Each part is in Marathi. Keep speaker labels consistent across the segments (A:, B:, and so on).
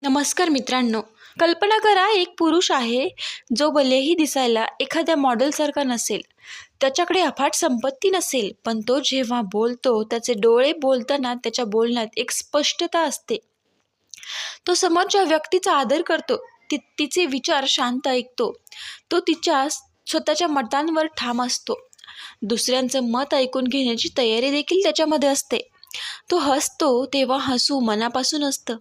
A: नमस्कार मित्रांनो. कल्पना करा, एक पुरुष आहे जो भलेही दिसायला एखाद्या मॉडेलसारखा नसेल, त्याच्याकडे अफाट संपत्ती नसेल, पण तो जेव्हा बोलतो त्याचे डोळे बोलताना त्याच्या बोलण्यात एक स्पष्टता असते. तो समोरच्या व्यक्तीचा आदर करतो, तिचे विचार शांत ऐकतो, तो तिच्या स्वतःच्या मतांवर ठाम असतो. दुसऱ्यांचं मत ऐकून घेण्याची तयारी देखील त्याच्यामध्ये असते. तो हसतो तेव्हा हसू मनापासून असतं.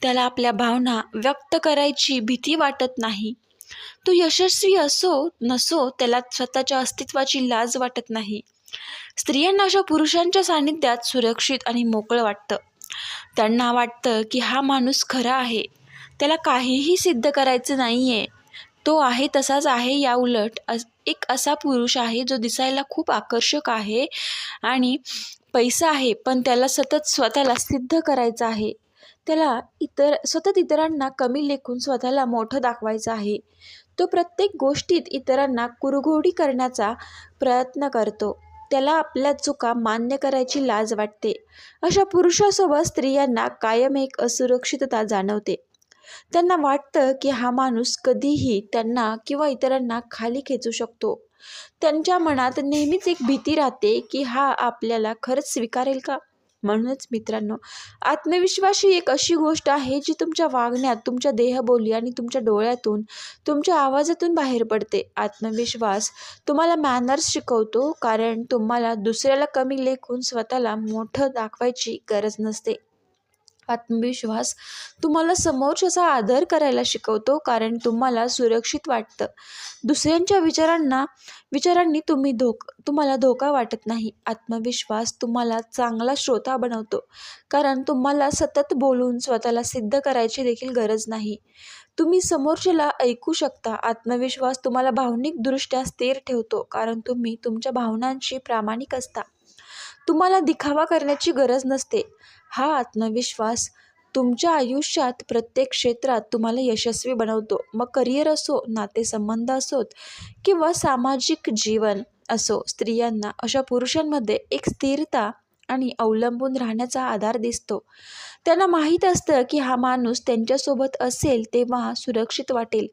A: त्याला आपल्या भावना व्यक्त करायची भीती वाटत नाही. तो यशस्वी असो नसो, त्याला स्वतःच्या अस्तित्वाची लाज वाटत नाही. स्त्रियांना अशा पुरुषांच्या सानिध्यात सुरक्षित आणि मोकळं वाटतं. त्यांना वाटतं की हा माणूस खरा आहे, त्याला काहीही सिद्ध करायचं नाही आहे, तो आहे तसाच आहे. या उलट एक असा पुरुष आहे जो दिसायला खूप आकर्षक आहे आणि पैसा आहे, पण त्याला सतत स्वतःला सिद्ध करायचं आहे. त्याला सतत इतरांना कमी लेखून स्वतःला मोठं दाखवायचं आहे. तो प्रत्येक गोष्टीत इतरांना कुरघोडी करण्याचा प्रयत्न करतो. त्याला आपल्या चुका मान्य करायची लाज वाटते. अशा पुरुषासोबत स्त्रियांना कायम एक असुरक्षितता जाणवते. त्यांना वाटतं की हा माणूस कधीही त्यांना किंवा इतरांना खाली खेचू शकतो. त्यांच्या मनात नेहमीच एक भीती राहते की हा आपल्याला खरंच स्वीकारेल का? म्हणूनच मित्रांनो, आत्मविश्वास ही एक अशी गोष्ट आहे जी तुमच्या वागण्यात, तुमच्या देहबोली आणि तुमच्या डोळ्यातून, तुमच्या आवाजातून बाहेर पडते. आत्मविश्वास तुम्हाला मॅनर्स शिकवतो, कारण तुम्हाला दुसऱ्याला कमी लेखून स्वतःला मोठं दाखवायची गरज नसते. आत्मविश्वास तुम्हाला समोरच्याचा आदर करायला शिकवतो, कारण तुम्हाला सुरक्षित वाटतं. दुसऱ्यांच्या विचारांनी तुम्हाला धोका वाटत नाही. आत्मविश्वास तुम्हाला चांगला श्रोता बनवतो, कारण तुम्हाला सतत बोलून स्वतःला सिद्ध करायची देखील गरज नाही. तुम्ही समोरच्याला ऐकू शकता. आत्मविश्वास तुम्हाला भावनिकदृष्ट्या स्थिर ठेवतो, कारण तुम्ही तुमच्या भावनांशी प्रामाणिक असता. तुम्हाला दिखावा करण्याची गरज नसते. हा आत्मविश्वास तुमच्या आयुष्यात प्रत्येक क्षेत्रात तुम्हाला यशस्वी बनवतो. मग करिअर असो, नातेसंबंध असोत किंवा सामाजिक जीवन असो, स्त्रियांना अशा पुरुषांमध्ये एक स्थिरता आणि अवलंबून राहण्याचा आधार दिसतो. त्यांना माहीत असतं की हा माणूस त्यांच्यासोबत असेल तेव्हा सुरक्षित वाटेल,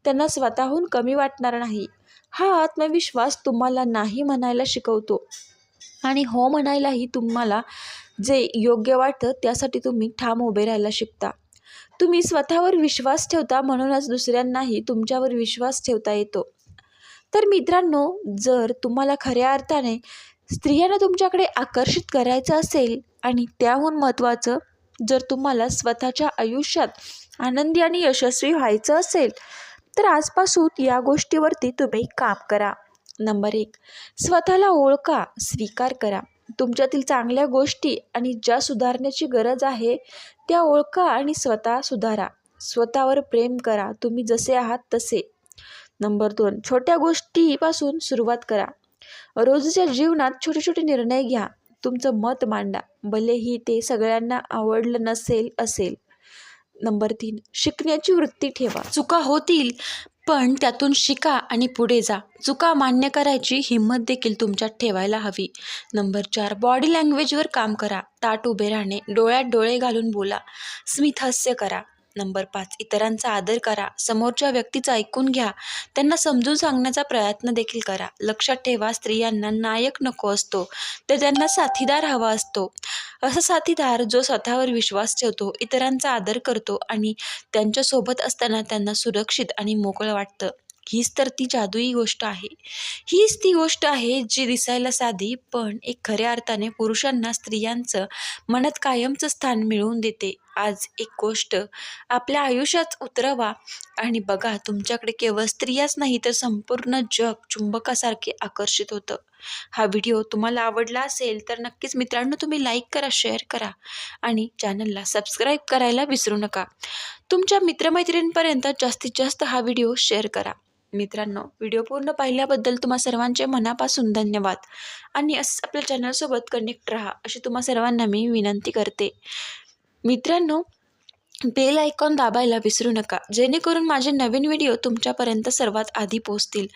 A: त्यांना स्वतःहून कमी वाटणार नाही. हा आत्मविश्वास तुम्हाला नाही म्हणायला शिकवतो आणि हो म्हणायलाही. तुम्हाला जे योग्य वाटतं त्यासाठी तुम्ही ठाम उभे राहायला शिकता. तुम्ही स्वतःवर विश्वास ठेवता, म्हणूनच दुसऱ्यांनाही तुमच्यावर विश्वास ठेवता येतो. तर मित्रांनो, जर तुम्हाला खऱ्या अर्थाने स्त्रियांना तुमच्याकडे आकर्षित करायचं असेल आणि त्याहून महत्त्वाचं, जर तुम्हाला स्वतःच्या आयुष्यात आनंदी आणि यशस्वी व्हायचं असेल, तर आजपासून या गोष्टीवरती तुम्ही काम करा. नंबर 1, स्वतःला ओळखा, स्वीकार करा. तुमच्यातील चांगल्या गोष्टी आणि ज्या सुधारण्याची गरज आहे त्या ओळखा आणि स्वतः सुधारा. स्वतःवर प्रेम करा, तुम्ही जसे आहात तसे. नंबर 2, छोट्या गोष्टीपासून सुरुवात करा. रोजच्या जीवनात छोटे छोटे निर्णय घ्या. तुमचं मत मांडा, भलेही ते सगळ्यांना आवडलं असेल. नंबर 3, शिकण्याची वृत्ती ठेवा. चुका होतील, पण त्यातून शिका आणि पुढे जा. चुका मान्य करायची हिंमत देखील तुमच्यात ठेवायला हवी. नंबर 4, बॉडी लँग्वेजवर काम करा. ताठ उभे राहणे, डोळ्यात डोळे घालून बोला, स्मित हास्य करा. नंबर 5, इतरांचा आदर करा. समोरच्या व्यक्तीचं ऐकून घ्या, त्यांना समजून सांगण्याचा प्रयत्न देखील करा. लक्षात ठेवा, स्त्रियांना नायक नको असतो, तर त्यांना साथीदार हवा असतो. असा साथीदार जो स्वतःवर विश्वास ठेवतो, इतरांचा आदर करतो आणि त्यांच्यासोबत असताना त्यांना सुरक्षित आणि मोकळं वाटतं. हीच तर ती जादुई गोष्ट आहे. हीच ती गोष्ट आहे जी दिसायला साधी, पण एक खऱ्या अर्थाने पुरुषांना स्त्रियांचं मनात कायमचं स्थान मिळवून देते. आज एक गोष्ट आपल्या आयुष्यात उतरवा आणि बघा, तुमच्याकडे केवळ स्त्रियाच नाही तर संपूर्ण जग चुंबकासारखे आकर्षित होतं. हा व्हिडिओ तुम्हाला आवडला असेल तर नक्कीच मित्रांनो, तुम्ही लाईक करा, शेअर करा आणि चॅनलला सबस्क्राईब करायला विसरू नका. तुमच्या मित्रमैत्रिणींपर्यंत जास्तीत जास्त हा व्हिडिओ शेअर करा. मित्रांनो, व्हिडिओ पूर्ण पाहिल्याबद्दल तुम्हा सर्वांचे मनापासून धन्यवाद आणि असंच आपल्या चॅनलसोबत कनेक्ट राहा अशी तुम्हा सर्वांना मी विनंती करते. मित्रांनो, बेल आयकॉन दाबायला विसरू नका, जेणेकरून माझे नवीन व्हिडिओ तुमच्यापर्यंत सर्वात आधी पोहोचतील.